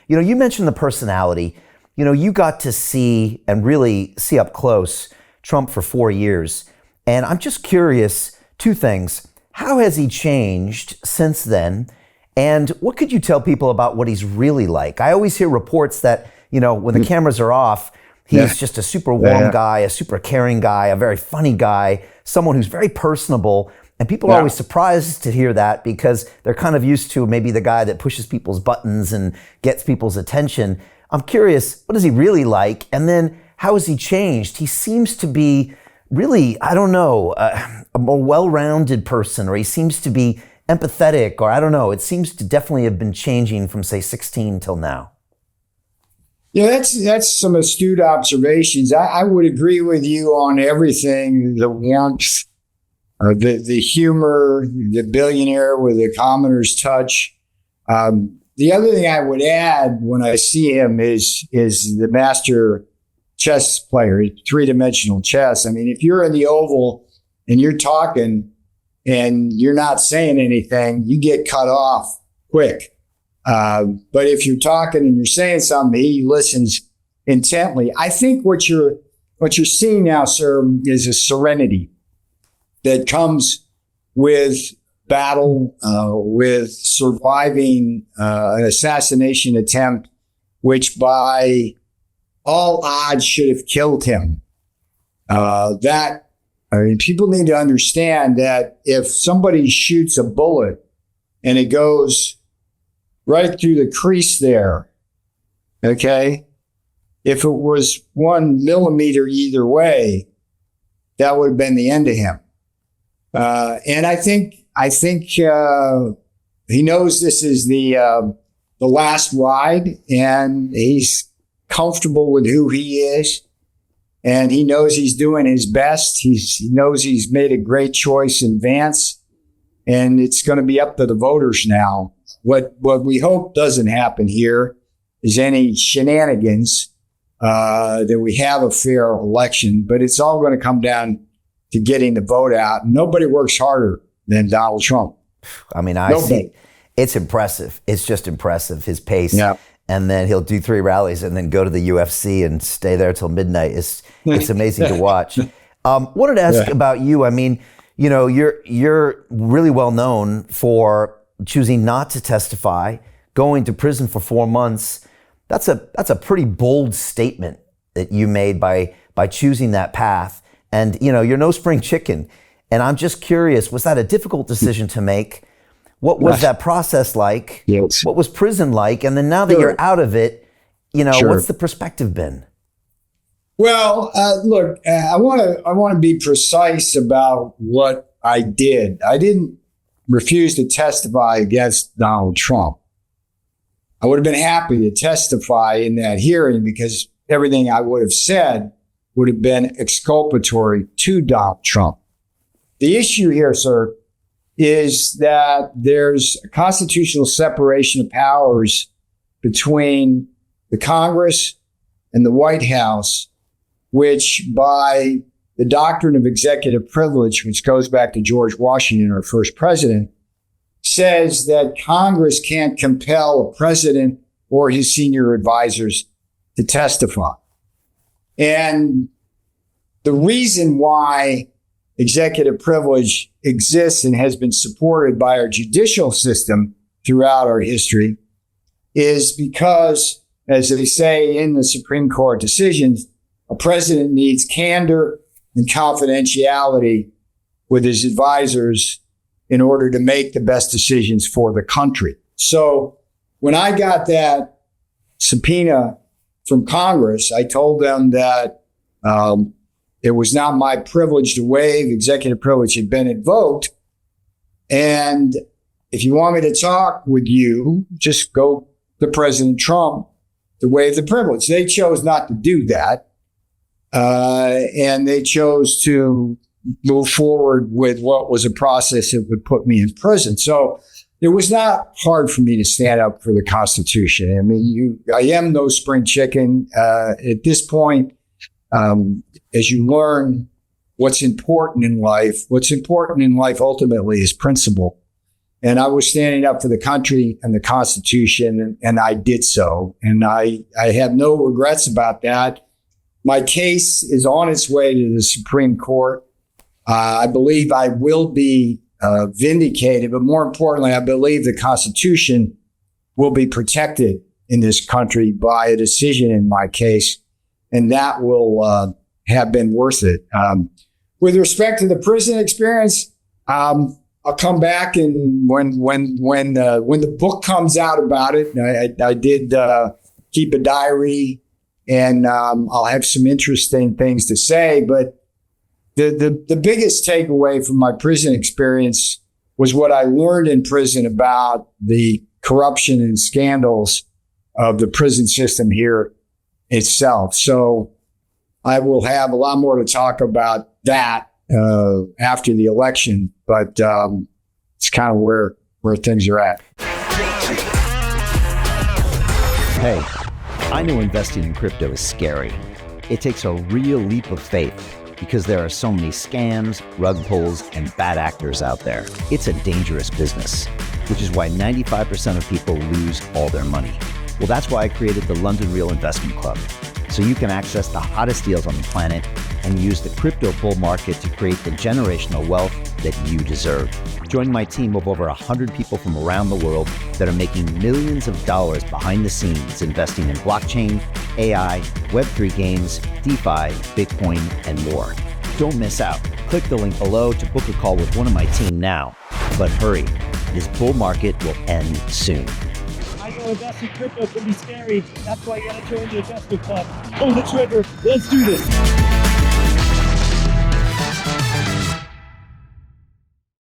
You mentioned the personality. You got to see and really see up close Trump for 4 years. And I'm just curious, two things. How has he changed since then? And what could you tell people about what he's really like? I always hear reports that, when the cameras are off, he's just a super warm guy, a super caring guy, a very funny guy, someone who's very personable. And people are always surprised to hear that because they're kind of used to maybe the guy that pushes people's buttons and gets people's attention. I'm curious, what is he really like? And then how has he changed? He seems to be really, I don't know, a more well-rounded person, or he seems to be empathetic, or I don't know. It seems to definitely have been changing from, say, 16 till now. Yeah, that's some astute observations. I would agree with you on everything, the warmth, the humor, the billionaire with a commoner's touch. The other thing I would add when I see him is the master chess player, three-dimensional chess. I mean, if you're in the Oval and you're talking and you're not saying anything, you get cut off quick. But if you're talking and you're saying something, he listens intently. I think what you're seeing now, sir, is a serenity that comes with battle, with surviving an assassination attempt, which by all odds should have killed him. People need to understand that if somebody shoots a bullet and it goes right through the crease there, okay, if it was 1 millimeter either way, that would have been the end of him. And I think he knows this is the last ride, and he's comfortable with who he is, and he knows he's doing his best. He knows he's made a great choice in Vance, and it's going to be up to the voters now. What we hope doesn't happen here is any shenanigans, that we have a fair election, but it's all going to come down to getting the vote out. Nobody works harder than Donald Trump. I mean, I see. It's impressive. It's just impressive, his pace. Yeah. And then he'll do 3 rallies and then go to the UFC and stay there till midnight. It's amazing to watch. Wanted to ask about you. I mean, you're really well known for choosing not to testify, going to prison for 4 months. That's a pretty bold statement that you made by choosing that path. And, you're no spring chicken. And I'm just curious, was that a difficult decision to make? What was that process like? Yes. What was prison like? And then now that you're out of it, what's the perspective been? Well, look, I want to be precise about what I did. I didn't refuse to testify against Donald Trump. I would have been happy to testify in that hearing because everything I would have said would have been exculpatory to Donald Trump. The issue here, sir, is that there's a constitutional separation of powers between the Congress and the White House, which by the doctrine of executive privilege, which goes back to George Washington, our first president, says that Congress can't compel a president or his senior advisors to testify. And the reason why executive privilege exists and has been supported by our judicial system throughout our history is because, as they say in the Supreme Court decisions, a president needs candor and confidentiality with his advisors in order to make the best decisions for the country. So when I got that subpoena from Congress, I told them that it was not my privilege to waive. Executive privilege had been invoked. And if you want me to talk with you, just go to President Trump to waive the privilege. They chose not to do that. And they chose to move forward with what was a process that would put me in prison. So it was not hard for me to stand up for the Constitution. I mean, I am no spring chicken. At this point, as you learn what's important in life ultimately is principle. And I was standing up for the country and the Constitution, and I did so. And I have no regrets about that. My case is on its way to the Supreme Court. I believe I will be vindicated, but more importantly, I believe the Constitution will be protected in this country by a decision in my case, and that will have been worth it. With respect to the prison experience, I'll come back, and when the book comes out about it, I did keep a diary, and I'll have some interesting things to say. But the biggest takeaway from my prison experience was what I learned in prison about the corruption and scandals of the prison system here itself. So I will have a lot more to talk about that after the election, but it's kind of where things are at. Hey, I know investing in crypto is scary. It takes a real leap of faith because there are so many scams, rug pulls, and bad actors out there. It's a dangerous business, which is why 95% of people lose all their money. Well, that's why I created the London Real Investment Club, so you can access the hottest deals on the planet and use the crypto bull market to create the generational wealth that you deserve. Join my team of over 100 people from around the world that are making millions of dollars behind the scenes investing in blockchain, AI, Web3 games, DeFi, Bitcoin, and more. Don't miss out. Click the link below to book a call with one of my team now. But hurry, this bull market will end soon. I know investing in crypto can be scary. That's why you gotta join the investment club. Pull the trigger. Let's do this.